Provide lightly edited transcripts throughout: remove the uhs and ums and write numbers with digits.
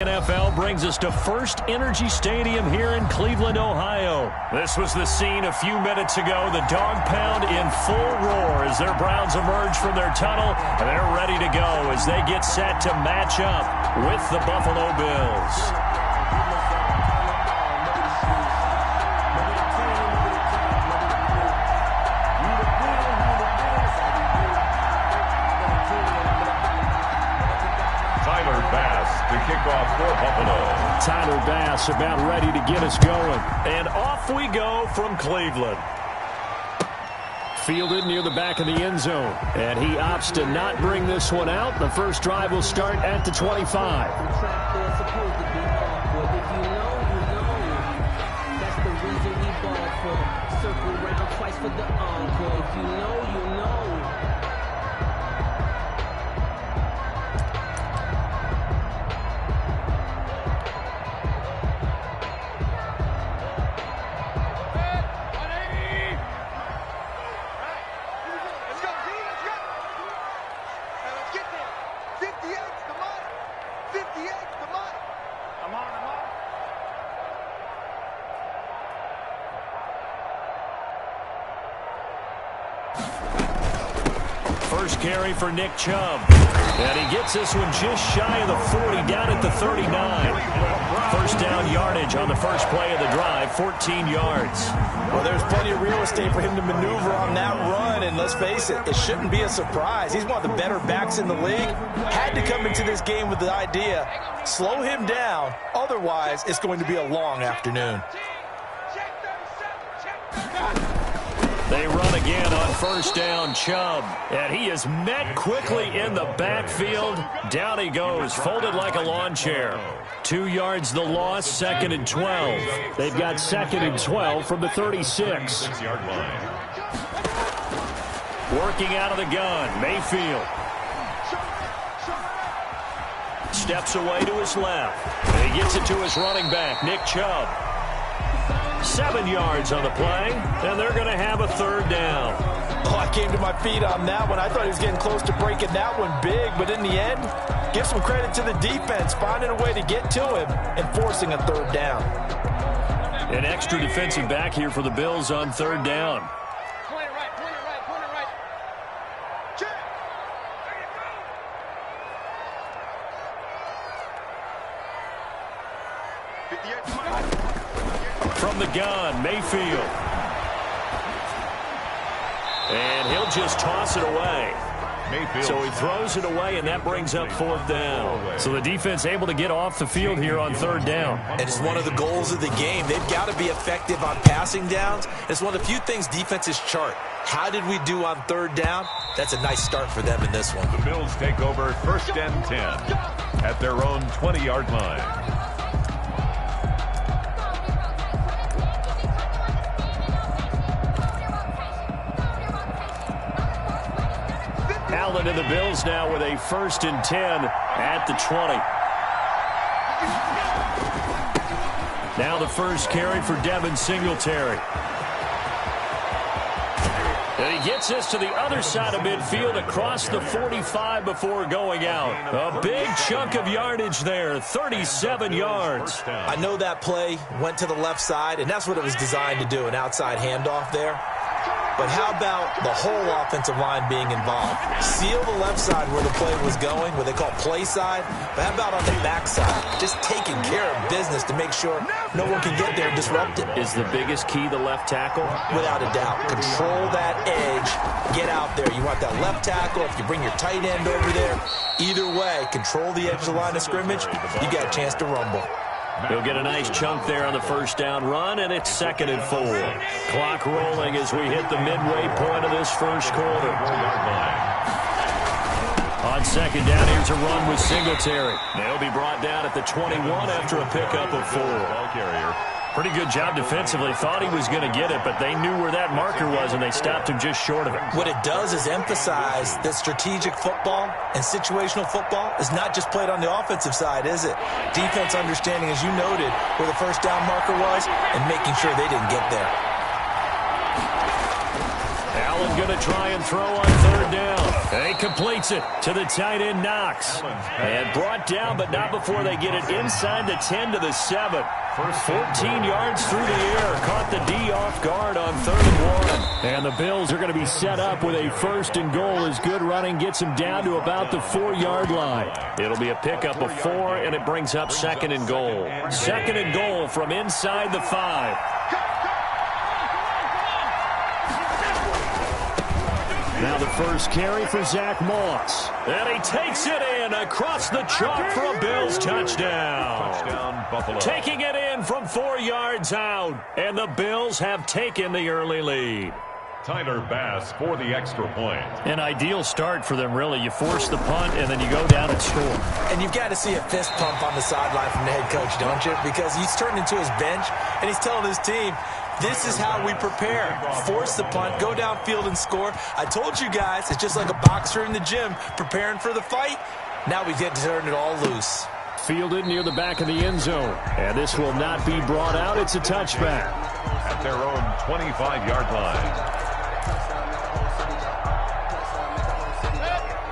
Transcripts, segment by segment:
NFL brings us to First Energy Stadium here in Cleveland, Ohio. This was the scene a few minutes ago. The dog pound in full roar as their Browns emerge from their tunnel, and they're ready to go as they get set to match up with the Buffalo Bills. Kickoff for Buffalo. Tyler Bass about ready to get us going. And off we go from Cleveland. Fielded near the back of the end zone. And he opts to not bring this one out. The first drive will start at the 25. First carry for Nick Chubb. And he gets this one just shy of the 40, down at the 39. First down yardage on the first play of the drive, 14 yards. Well, there's plenty of real estate for him to maneuver on that run, and let's face it, it shouldn't be a surprise. He's one of the better backs in the league. Had to come into this game with the idea, slow him down, otherwise it's going to be a long afternoon. They run again on first down, Chubb. And he is met quickly in the backfield. Down he goes, folded like a lawn chair. 2 yards the loss, 2nd and 12. They've got 2nd and 12 from the 36. Working out of the gun, Mayfield. Steps away to his left. And he gets it to his running back, Nick Chubb. 7 yards on the play, and they're going to have a third down. Oh, I came to my feet on that one. I thought he was getting close to breaking that one big, but in the end, give some credit to the defense, finding a way to get to him and forcing a third down. An extra defensive back here for the Bills on third down. Point it right. Check. From the gun, Mayfield. And he'll just toss it away. Mayfield. So he throws it away, and that brings up fourth down. So the defense able to get off the field here on third down. And it's one of the goals of the game. They've got to be effective on passing downs. It's one of the few things defenses chart. How did we do on third down? That's a nice start for them in this one. The Bills take over first and 10 at their own 20-yard line. Allen and the Bills now with a 1st and 10 at the 20. Now the first carry for Devin Singletary. And he gets this to the other side of midfield across the 45 before going out. A big chunk of yardage there, 37 yards. I know that play went to the left side, and that's what it was designed to do, an outside handoff there. But how about the whole offensive line being involved? Seal the left side where the play was going, what they call play side. But how about on the back side? Just taking care of business to make sure no one can get there and disrupt it. Is the biggest key the left tackle? Without a doubt. Control that edge. Get out there. You want that left tackle. If you bring your tight end over there, either way, control the edge of the line of scrimmage, you got a chance to rumble. He'll get a nice chunk there on the first down run, and it's 2nd and 4. Clock rolling as we hit the midway point of this first quarter. On second down, here's a run with Singletary. They'll be brought down at the 21 after a pickup of 4. Ball carrier. Pretty good job defensively. Thought he was going to get it, but they knew where that marker was, and they stopped him just short of it. What it does is emphasize that strategic football and situational football is not just played on the offensive side, is it? Defense understanding, as you noted, where the first down marker was and making sure they didn't get there. Allen going going to try and throw on third down. He completes it to the tight end, Knox. And brought down, but not before they get it inside the 10 to the 7. 14 yards through the air. Caught the D off guard on 3rd and 1. And the Bills are going to be set up with a 1st and goal as good running gets them down to about the 4-yard line. It'll be a pickup of 4, and it brings up 2nd and goal. 2nd and goal from inside the 5. Now the first carry for Zach Moss. And he takes it in across the chalk for a Bills touchdown. Touchdown, Buffalo. Taking it in from 4 yards out. And the Bills have taken the early lead. Tyler Bass for the extra point. An ideal start for them, really. You force the punt, and then you go down and score. And you've got to see a fist pump on the sideline from the head coach, don't you? Because he's turned into his bench, and he's telling his team, this is how we prepare. Force the punt, go downfield and score. I told you guys, it's just like a boxer in the gym preparing for the fight. Now we get to turn it all loose. Fielded near the back of the end zone. And this will not be brought out. It's a touchback. At their own 25-yard line.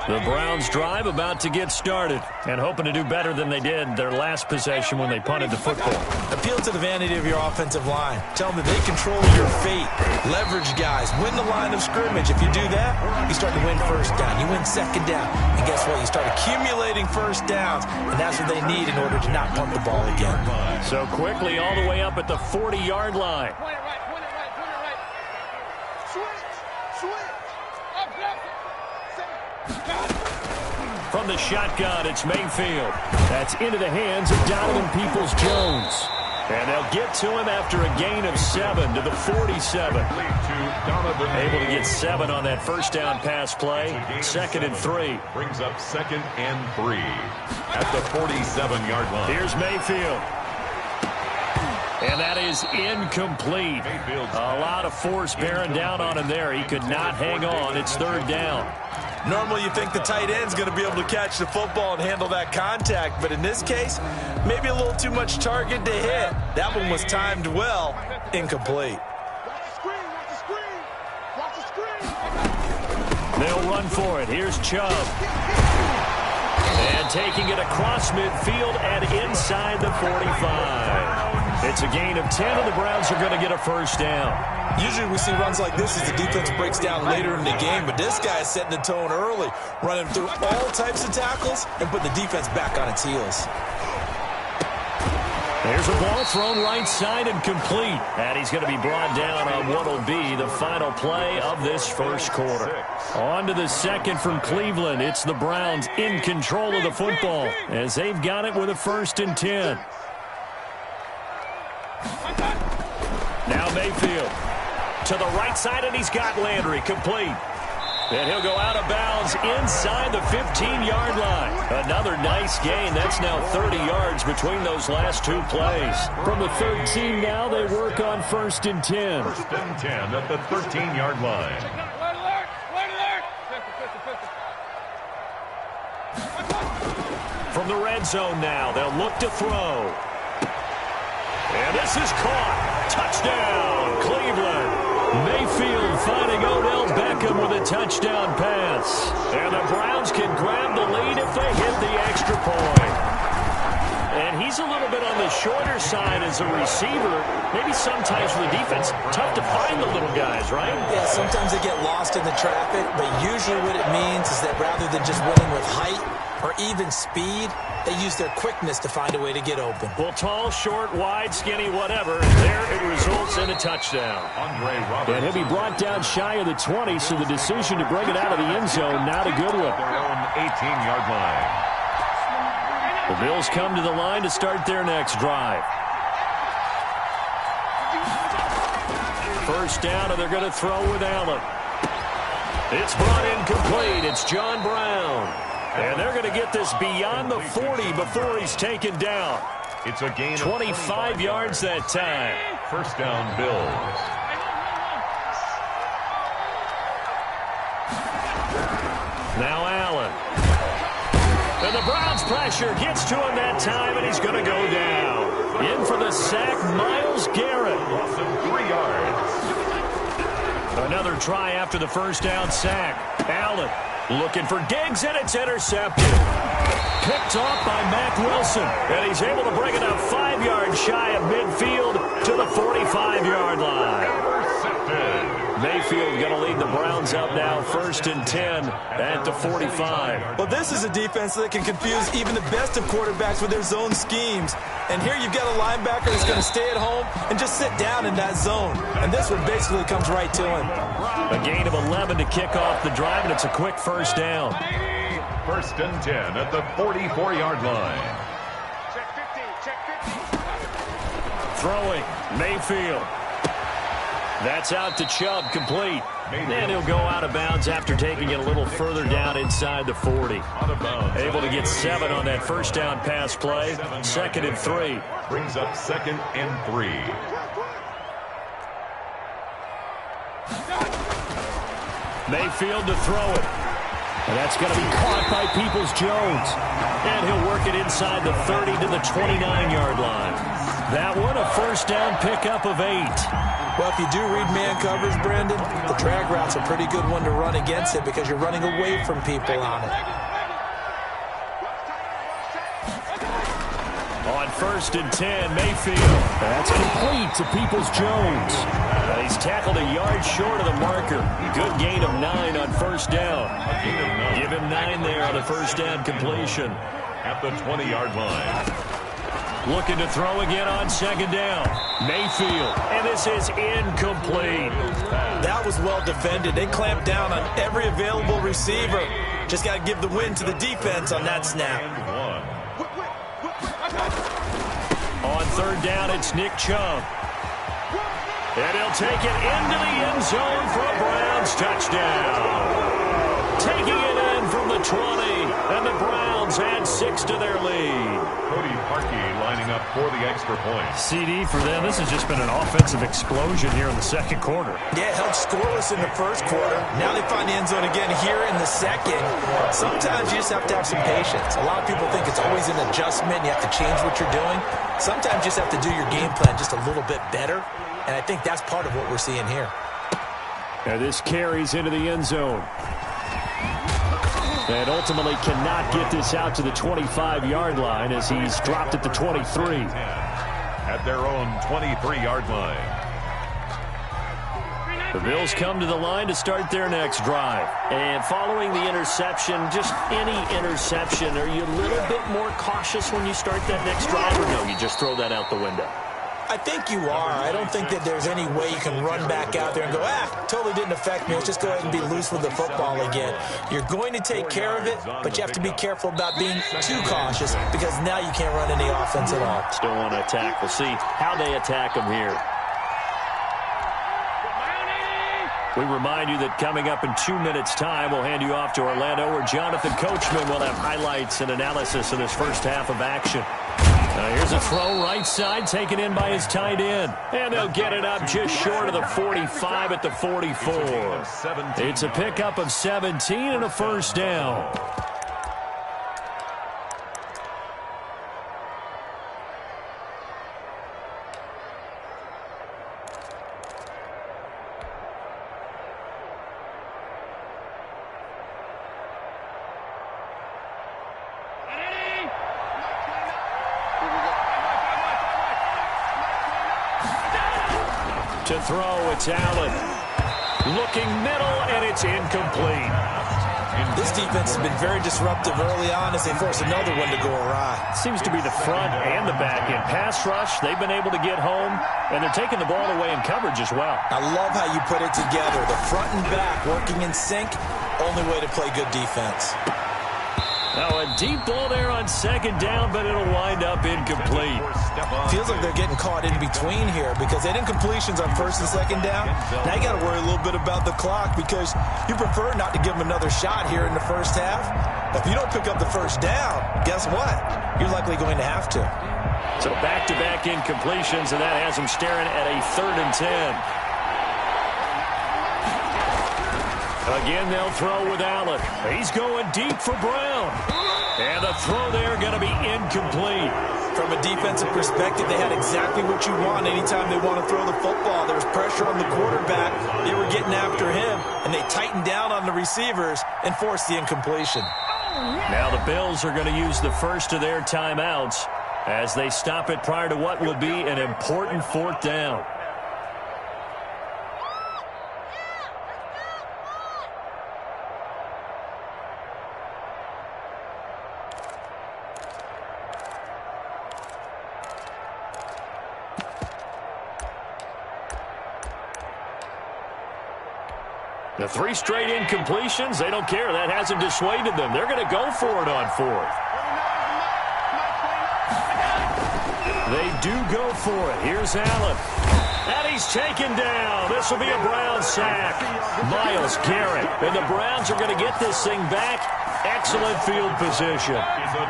The Browns drive about to get started and hoping to do better than they did their last possession when they punted the football. Appeal to the vanity of your offensive line. Tell them that they control your fate. Leverage guys. Win the line of scrimmage. If you do that, you start to win 1st down. You win 2nd down. And guess what? You start accumulating 1st downs. And that's what they need in order to not punt the ball again. So quickly all the way up at the 40-yard line. From the shotgun, it's Mayfield. That's into the hands of Donovan Peoples-Jones. And they'll get to him after a gain of 7 to the 47. Able to get 7 on that 1st down pass play. 2nd and 3. Brings up 2nd and 3 at the 47-yard line. Here's Mayfield. And that is incomplete. A lot of force bearing down on him there. He could not hang on. It's 3rd down. Normally you think the tight end's going to be able to catch the football and handle that contact, but in this case, maybe a little too much target to hit. That one was timed well, incomplete. They'll run for it. Here's Chubb. And taking it across midfield and inside the 45. It's a gain of 10, and the Browns are going to get a 1st down. Usually we see runs like this as the defense breaks down later in the game, but this guy is setting the tone early, running through all types of tackles and putting the defense back on its heels. There's a ball thrown right side and complete. And he's going to be brought down on what will be the final play of this 1st quarter. On to the 2nd from Cleveland. It's the Browns in control of the football as they've got it with a 1st and 10. Now Mayfield to the right side, and he's got Landry complete. And he'll go out of bounds inside the 15-yard line. Another nice gain. That's now 30 yards between those last 2 plays. From the 13 now, they work on 1st and 10. 1st and 10 at the 13-yard line. From the red zone now, they'll look to throw. And this is caught. Touchdown, Cleveland. Mayfield finding Odell Beckham with a touchdown pass. And the Browns can grab the lead if they hit the extra point. And he's a little bit on the shorter side as a receiver. Maybe sometimes for the defense, tough to find the little guys, right? Yeah, sometimes they get lost in the traffic, but usually what it means is that rather than just winning with height or even speed, they use their quickness to find a way to get open. Well, tall, short, wide, skinny, whatever. There it results in a touchdown. And he'll be brought down shy of the 20, so the decision to bring it out of the end zone, not a good one. Their own 18-yard line. The Bills come to the line to start their next drive. 1st down, and they're going to throw with Allen. It's brought in complete. It's John Brown. And they're going to get this beyond the 40 before he's taken down. It's a gain of 25 yards that time. 1st down, Bills. Now Allen. And the Browns pressure gets to him that time, and he's going to go down. In for the sack, Myles Garrett. Loss of 3 yards. Another try after the first down sack. Allen looking for Diggs, and it's intercepted. Picked off by Mack Wilson, and he's able to bring it up 5 yards shy of midfield to the 45-yard line. Mayfield going to lead the Browns up now, 1st and 10 at the 45. Well, this is a defense that can confuse even the best of quarterbacks with their zone schemes. And here you've got a linebacker that's going to stay at home and just sit down in that zone. And this one basically comes right to him. A gain of 11 to kick off the drive, and it's a quick first down. 1st and 10 at the 44-yard line. Throwing, Mayfield. That's out to Chubb, complete. And he'll go out of bounds after taking it a little further down inside the 40. Able to get 7 on that first down pass play. 2nd and 3. Brings up 2nd and 3. Mayfield to throw it. And that's going to be caught by Peoples-Jones. And he'll work it inside the 30 to the 29-yard line. That one, a first down pickup of 8. Well, if you do read man coverage, Brandon, the drag route's a pretty good one to run against it because you're running away from people on it. On 1st and 10, Mayfield. That's complete to Peoples-Jones. He's tackled a yard short of the marker. Good gain of 9 on first down. Give him 9 there on the first down completion. At the 20-yard line. Looking to throw again on 2nd down. Mayfield, and this is incomplete. That was well defended. They clamped down on every available receiver. Just got to give the win to the defense on that snap. On 3rd down, it's Nick Chubb. And he'll take it into the end zone for a Browns touchdown. Taking it in from the 20, and the Browns add 6 to their lead. Cody Parkey lining up for the extra point. CD for them. This has just been an offensive explosion here in the 2nd quarter. Yeah, held scoreless in the 1st quarter. Now they find the end zone again here in the 2nd. Sometimes you just have to have some patience. A lot of people think it's always an adjustment. You have to change what you're doing. Sometimes you just have to do your game plan just a little bit better. And I think that's part of what we're seeing here. And this carries into the end zone. And ultimately cannot get this out to the 25-yard line as he's dropped at the 23. At their own 23-yard line. The Bills come to the line to start their next drive. And following the interception, just any interception, are you a little bit more cautious when you start that next drive, or no, you just throw that out the window? I think you are. I don't think that there's any way you can run back out there and go, totally didn't affect me. Let's just go ahead and be loose with the football again. You're going to take care of it, but you have to be careful about being too cautious because now you can't run any offense at all. Still want to attack. We'll see how they attack them here. We remind you that coming up in 2 minutes' time, we'll hand you off to Orlando, where Jonathan Coachman will have highlights and analysis of this first half of action. Here's a throw right side, taken in by his tight end. And they'll get it up just short of the 45 at the 44. It's a pickup of 17 and a first down. To throw, it's Allen. Looking middle, and it's incomplete. This defense has been very disruptive early on as they force another one to go awry. Seems to be the front and the back end. Pass rush, they've been able to get home, and they're taking the ball away in coverage as well. I love how you put it together. The front and back working in sync, only way to play good defense. Now a deep ball there on 2nd down, but it'll wind up incomplete. Feels like they're getting caught in between here because they did incompletions on 1st and 2nd down. Now you got to worry a little bit about the clock because you prefer not to give them another shot here in the first half. But if you don't pick up the first down, guess what? You're likely going to have to. So back-to-back incompletions, and that has them staring at a 3rd and 10. Again, they'll throw with Allen. He's going deep for Brown. And the throw there going to be incomplete. From a defensive perspective, they had exactly what you want anytime they want to throw the football. There was pressure on the quarterback. They were getting after him, and they tightened down on the receivers and forced the incompletion. Now the Bills are going to use the first of their timeouts as they stop it prior to what will be an important fourth down. The 3 straight incompletions, they don't care. That hasn't dissuaded them. They're going to go for it on fourth. They do go for it. Here's Allen. And he's taken down. This will be a Browns sack. Myles Garrett. And the Browns are going to get this thing back. Excellent field position.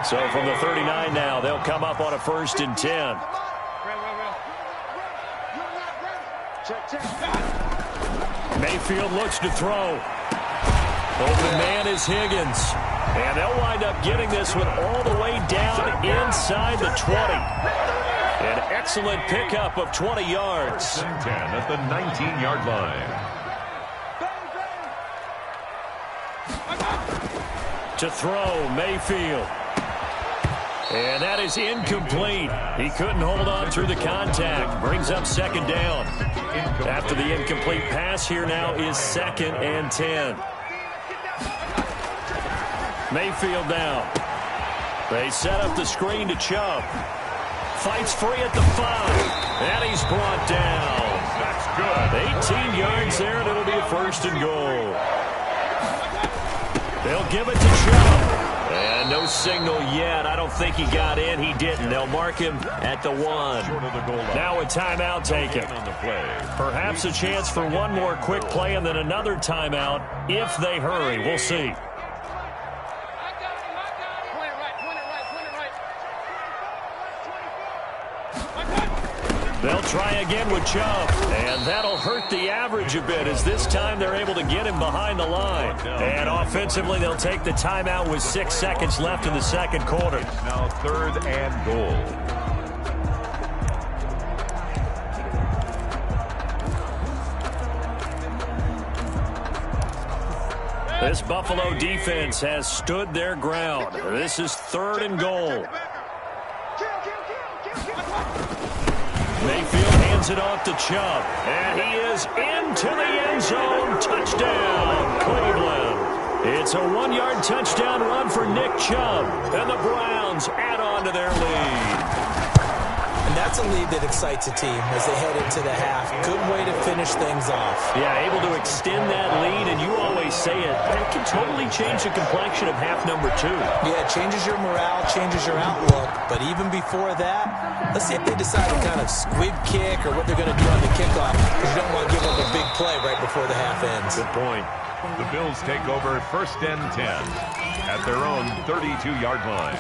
So from the 39 now, they'll come up on a 1st and 10. Mayfield looks to throw. Open man is Higgins. And they'll wind up getting this one all the way down inside the 20. An excellent pickup of 20 yards. 10 at the 19-yard line. To throw, Mayfield. And that is incomplete. He couldn't hold on through the contact. Brings up 2nd down. After the incomplete pass, here now is 2nd and 10. Mayfield down. They set up the screen to Chubb. Fights free at the 5. And he's brought down. That's good. 18 yards there, and it'll be a 1st and goal. They'll give it to Chubb. And no signal yet. I don't think he got in. He didn't. They'll mark him at the 1. Now a timeout taken. Perhaps a chance for one more quick play and then another timeout if they hurry. We'll see. They'll try again with Chubb, and that'll hurt the average a bit as this time they're able to get him behind the line. And offensively, they'll take the timeout with 6 seconds left in the 2nd quarter. Now 3rd and goal. This Buffalo defense has stood their ground. This is 3rd and goal. Mayfield hands it off to Chubb, and he is into the end zone. Touchdown, Cleveland. It's a 1-yard touchdown run for Nick Chubb, and the Browns add on to their lead. And that's a lead that excites a team as they head into the half. Good way to finish things off. Yeah, able to extend that lead, and you always say it can totally change the complexion of half number 2. Yeah, it changes your morale, changes your outlook. But even before that, let's see if they decide to kind of squib kick or what they're going to do on the kickoff, because you don't want to give up a big play right before the half ends. Good point. The Bills take over 1st and 10 at their own 32-yard line.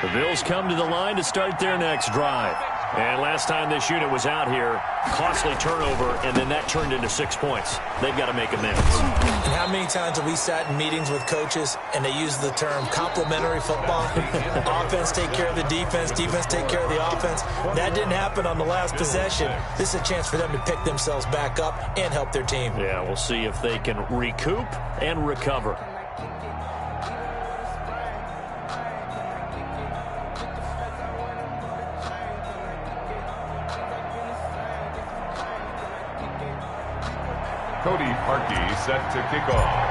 The Bills come to the line to start their next drive. And last time this unit was out here, costly turnover, and then that turned into 6 points. They've got to make amends. And how many times have we sat in meetings with coaches and they use the term complementary football? Offense take care of the defense, defense take care of the offense. That didn't happen on the last possession. This is a chance for them to pick themselves back up and help their team. Yeah, we'll see if they can recoup and recover. Cody Parkey set to kick off.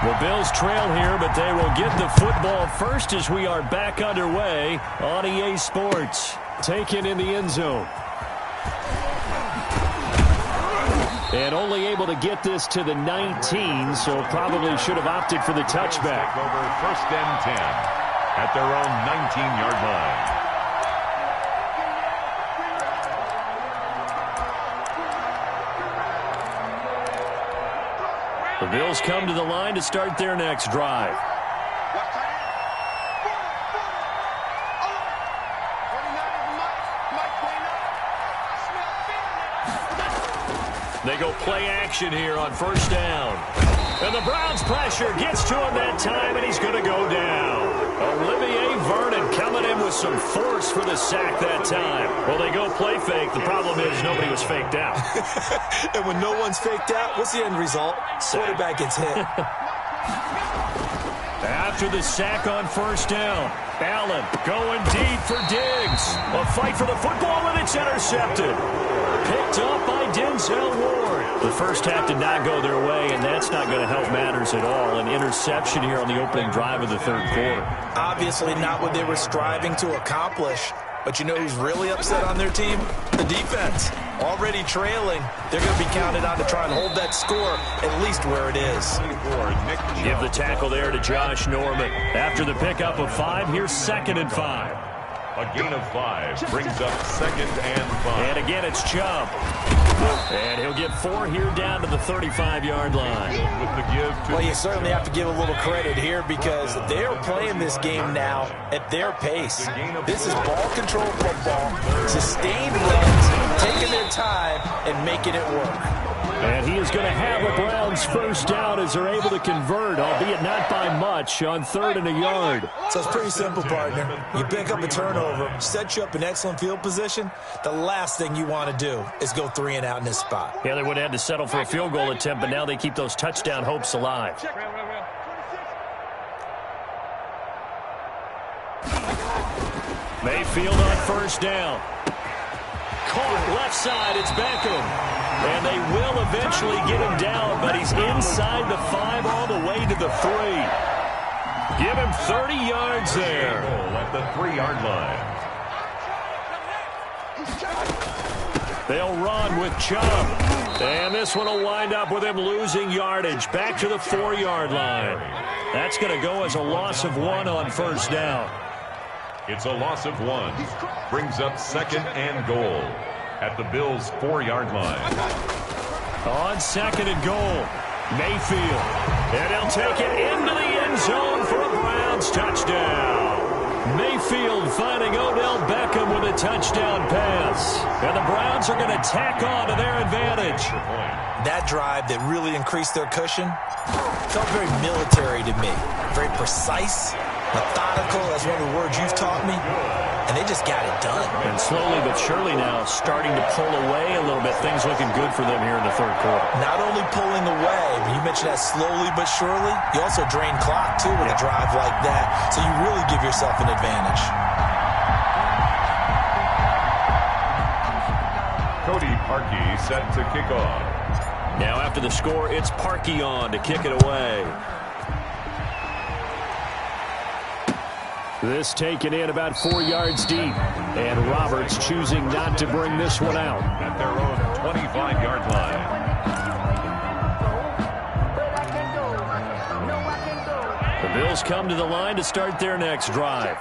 The Bills trail here, but they will get the football first as we are back underway on EA Sports. Taken in the end zone. And only able to get this to the 19, so probably should have opted for the touchback. Take over 1st and 10 at their own 19-yard line. The Bills come to the line to start their next drive. They go play action here on 1st down. And the Browns pressure gets to him that time, and he's going to go down. Olivier Vernon coming in with some force for the sack that time. Well, they go play fake. The problem is nobody was faked out. And when no one's faked out, what's the end result? Quarterback gets hit. After the sack on first down, Allen going deep for Diggs. A fight for the football, and it's intercepted. Picked up by Denzel Ward. The first half did not go their way, and that's not going to help matters at all. An interception here on the opening drive of the third quarter. Obviously not what they were striving to accomplish. But you know who's really upset on their team? The defense. Already trailing. They're going to be counted on to try and hold that score at least where it is. Give the tackle there to Josh Norman. After the pickup of 5, here's 2nd and 5. A gain of 5 brings up 2nd and 5. And again, it's Chubb. And he'll get 4 here down to the 35-yard line. With the give to well, you certainly have to give a little credit here because they're playing this game now at their pace. This is ball control football, sustained runs, taking their time, and making it work. And he is going to have a Browns first down as they're able to convert, albeit not by much, on 3rd and a yard. So it's pretty simple, partner. You pick up a turnover, set you up in excellent field position. The last thing you want to do is go 3 and out in this spot. Yeah, they would have had to settle for a field goal attempt, but now they keep those touchdown hopes alive. Mayfield on first down. Caught left side, it's Beckham. And they will eventually get him down, but he's inside the 5 all the way to the 3. Give him 30 yards there. At the 3-yard line. They'll run with Chubb. And this one will wind up with him losing yardage. Back to the 4-yard line. That's going to go as a loss of 1 on first down. It's a loss of 1. Brings up 2nd and goal at the Bills' 4-yard line. On 2nd and goal, Mayfield. And he'll take it into the end zone for a Browns touchdown. Mayfield finding Odell Beckham with a touchdown pass. And the Browns are going to tack on to their advantage. That drive that really increased their cushion felt very military to me. Very precise, methodical. That's one of the words you've taught me. And they just got it done. And slowly but surely now starting to pull away a little bit. Things looking good for them here in the third quarter. Not only pulling away, but you mentioned that slowly but surely. You also drain clock, too, with a drive like that. So you really give yourself an advantage. Cody Parkey set to kick off. Now after the score, it's Parkey on to kick it away. This taken in about 4 yards deep. And Roberts choosing not to bring this one out. At their own 25-yard line. The Bills come to the line to start their next drive.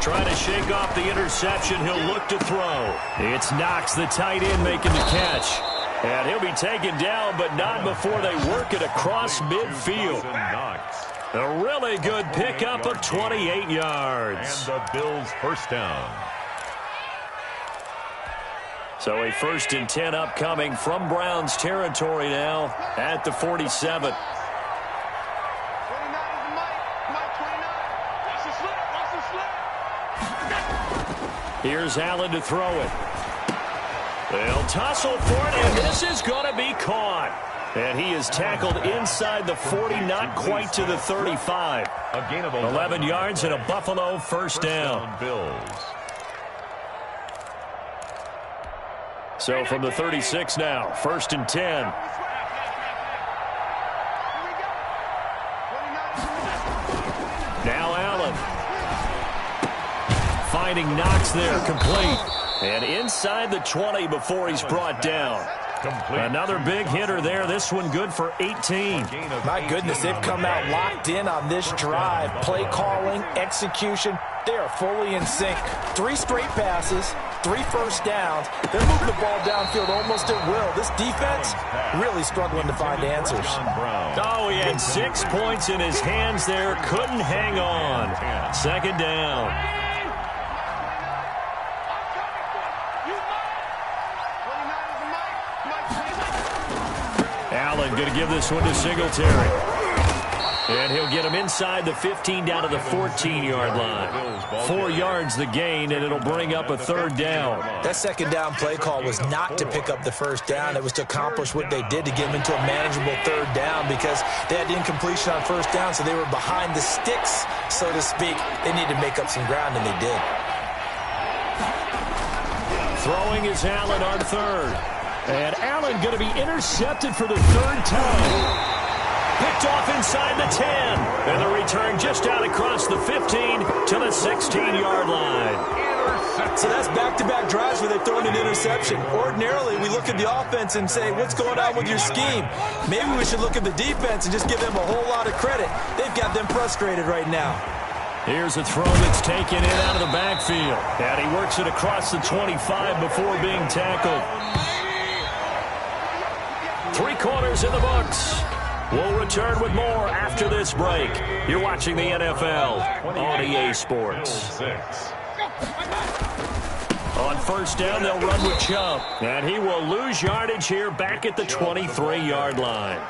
Trying to shake off the interception. He'll look to throw. It's Knox, the tight end, making the catch. And he'll be taken down, but not before they work it across midfield. A really good pickup of 28 yards. And the Bills' first down. So a 1st and 10 upcoming from Browns territory now at the 47. Here's Allen to throw it. They'll tussle for it, and this is going to be caught. And he is tackled inside the 40, not quite to the 35. A gain of 11 yards and a Buffalo first down. Bills. So from the 36 now, 1st and 10. Now Allen. Finding Knox there, complete. And inside the 20 before he's brought down. Complete. Another big hitter there. This one good for 18. My goodness, they've come out locked in on this drive. Play calling, execution, they are fully in sync. 3 straight passes, 3 first downs. They're moving the ball downfield almost at will. This defense really struggling to find answers. Oh, he had 6 points in his hands there. Couldn't hang on. 2nd down. Allen going to give this one to Singletary. And he'll get him inside the 15 down to the 14-yard line. 4 yards the gain, and it'll bring up a third down. That second down play call was not to pick up the first down. It was to accomplish what they did to get them into a manageable third down because they had the incompletion on first down, so they were behind the sticks, so to speak. They needed to make up some ground, and they did. Throwing is Allen on third. And Allen going to be intercepted for the third time. Picked off inside the 10. And the return just out across the 15 to the 16-yard line. So that's back-to-back drives where they've thrown an interception. Ordinarily, we look at the offense and say, what's going on with your scheme? Maybe we should look at the defense and just give them a whole lot of credit. They've got them frustrated right now. Here's a throw that's taken in out of the backfield. And he works it across the 25 before being tackled. 3 quarters in the books. We'll return with more after this break. You're watching the NFL on EA Sports. On first down, they'll run with Chubb. And he will lose yardage here back at the 23-yard line.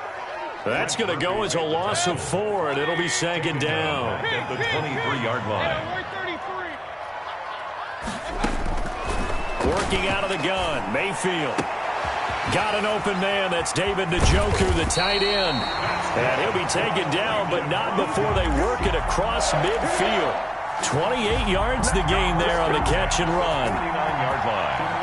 That's going to go as a loss of 4, and it'll be second down. At the 23-yard line. Working out of the gun, Mayfield. Got an open man. That's David Njoku, the tight end. And he'll be taken down, but not before they work it across midfield. 28 yards the gain there on the catch and run. 29-yard line.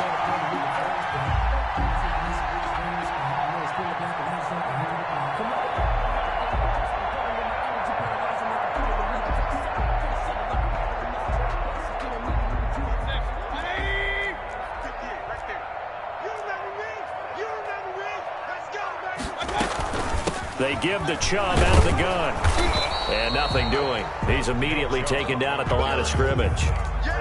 They give the Chubb out of the gun. And nothing doing. He's immediately taken down at the line of scrimmage.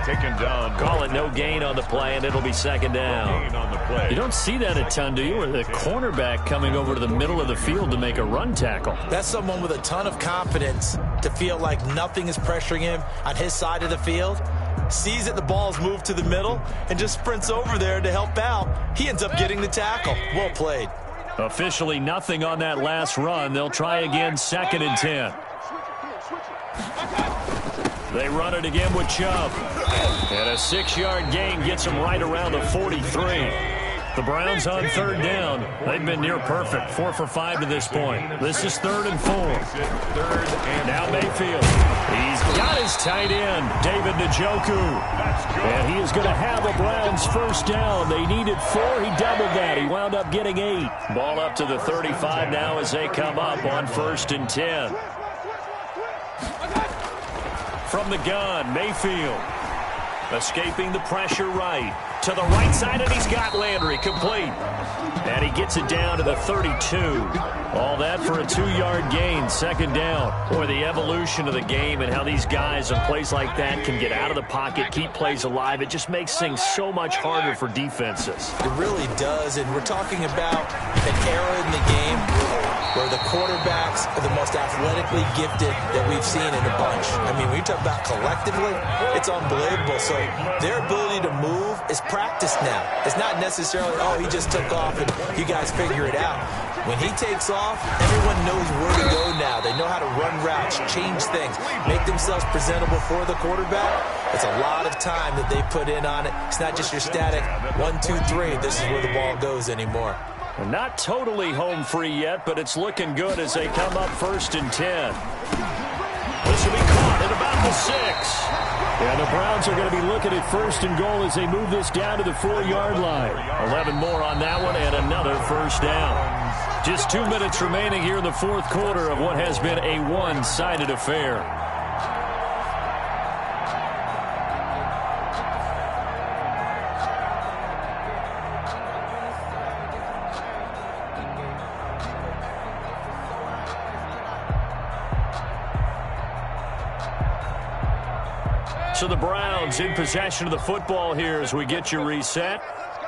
Taken down. Call it no gain on the play, and it'll be second down. Gain on the play. You don't see that a ton, do you? Or the cornerback coming over to the middle of the field to make a run tackle. That's someone with a ton of confidence to feel like nothing is pressuring him on his side of the field. Sees that the ball's moved to the middle and just sprints over there to help out. He ends up getting the tackle. Well played. Officially nothing on that last run. They'll try again, second and 10. They run it again with Chubb. And a 6-yard gain gets them right around the 43. The Browns on third down. They've been near perfect. 4 for 5 to this point. This is 3rd and 4. Now Mayfield. He's got his tight end, David Njoku. And he is going to have the Browns first down. They needed 4. He doubled that. He wound up getting 8. Ball up to the 35 now as they come up on 1st and 10. From the gun, Mayfield. Escaping the pressure right. To the right side, and he's got Landry complete. And he gets it down to the 32. All that for a 2-yard gain, second down. Boy, the evolution of the game and how these guys in plays like that can get out of the pocket, keep plays alive, it just makes things so much harder for defenses. It really does, and we're talking about an era in the game where the quarterbacks are the most athletically gifted that we've seen in a bunch. I mean, when you talk about collectively, it's unbelievable. So their ability to move is practiced now. It's not necessarily, oh, he just took off and you guys figure it out. When he takes off, everyone knows where to go now. They know how to run routes, change things, make themselves presentable for the quarterback. It's a lot of time that they put in on it. It's not just your static 1, 2, 3. This is where the ball goes anymore. Not totally home free yet, but it's looking good as they come up 1st and 10. This will be caught at about the 6. And the Browns are going to be looking at 1st and goal as they move this down to the 4-yard line. 11 more on that one and another first down. Just 2 minutes remaining here in the 4th quarter of what has been a one-sided affair. So the Browns in possession of the football here as we get you reset.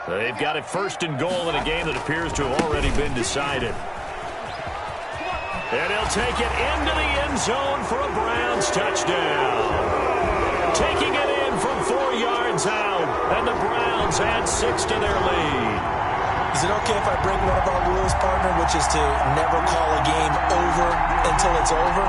They've got it 1st and goal in a game that appears to have already been decided. And he'll take it into the end zone for a Browns touchdown. Taking it in from 4 yards out, and the Browns add 6 to their lead. Is it okay if I break one of our rules, partner, which is to never call a game over until it's over?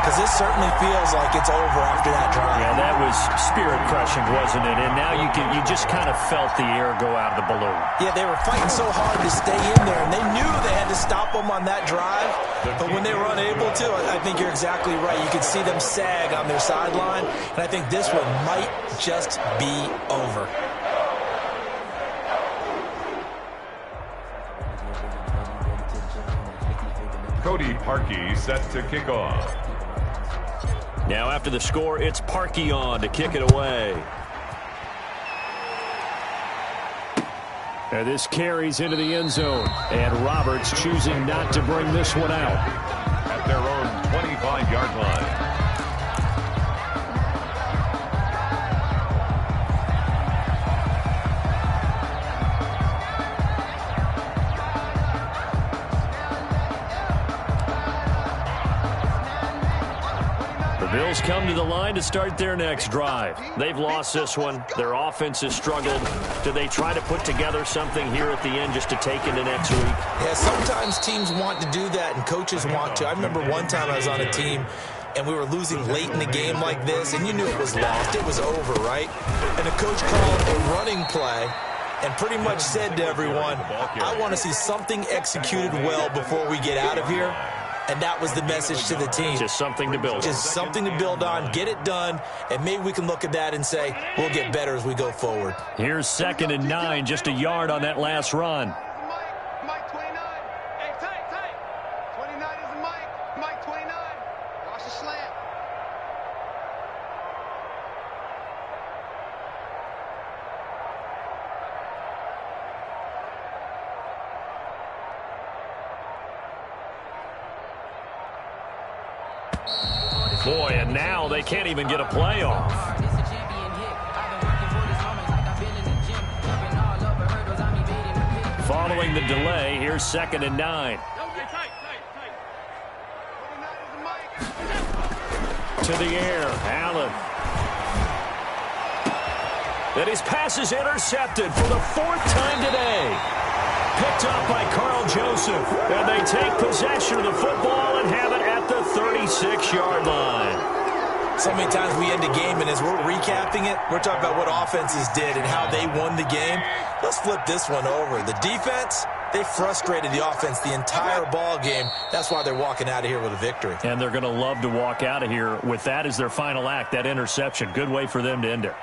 Because this certainly feels like it's over after that drive. Yeah, that was spirit-crushing, wasn't it? And now you just kind of felt the air go out of the balloon. Yeah, they were fighting so hard to stay in there, and they knew they had to stop them on that drive. But when they were unable to, I think you're exactly right. You could see them sag on their sideline, and I think this one might just be over. Cody Parkey set to kick off. Now after the score, it's Parkey on to kick it away. And this carries into the end zone. And Roberts choosing not to bring this one out. At their own 25-yard line. Bills come to the line to start their next drive. They've lost this one. Their offense has struggled. Do they try to put together something here at the end just to take into next week? Yeah, sometimes teams want to do that and coaches want to. I remember one time I was on a team and we were losing late in the game like this, and you knew it was lost. It was over, right? And the coach called a running play and pretty much said to everyone, I want to see something executed well before we get out of here. And that was the message to the team. Just something to build on. Just something to build on, get it done, and maybe we can look at that and say, we'll get better as we go forward. Here's 2nd and 9, just a yard on that last run. Mike 29. Hey, tight. 29 is the Mike. Mike 29. Watch the slant. Boy, and now they can't even get a play off. Following the delay, here's 2nd and 9. To the air, Allen. And his pass is intercepted for the 4th time today. Picked up by Carl Joseph. And they take possession of the football and have it at the 36-yard line. So many times we end a game, and as we're recapping it, we're talking about what offenses did and how they won the game. Let's flip this one over. The defense, they frustrated the offense the entire ball game. That's why they're walking out of here with a victory. And they're going to love to walk out of here with that as their final act, that interception. Good way for them to end it.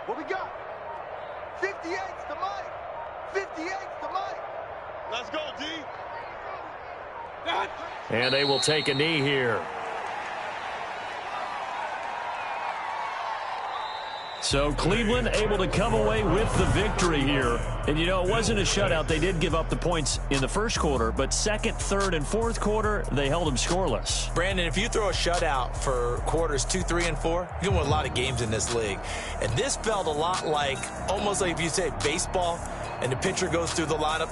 What we got? 58's the Mike. 58's the Mike. Let's go, D. And they will take a knee here. So Cleveland able to come away with the victory here. And, you know, it wasn't a shutout. They did give up the points in the first quarter, but second, third, and fourth quarter, they held them scoreless. Brandon, if you throw a shutout for quarters 2, 3, and 4, you can win a lot of games in this league. And this felt a lot like, almost like if you say baseball, and the pitcher goes through the lineup the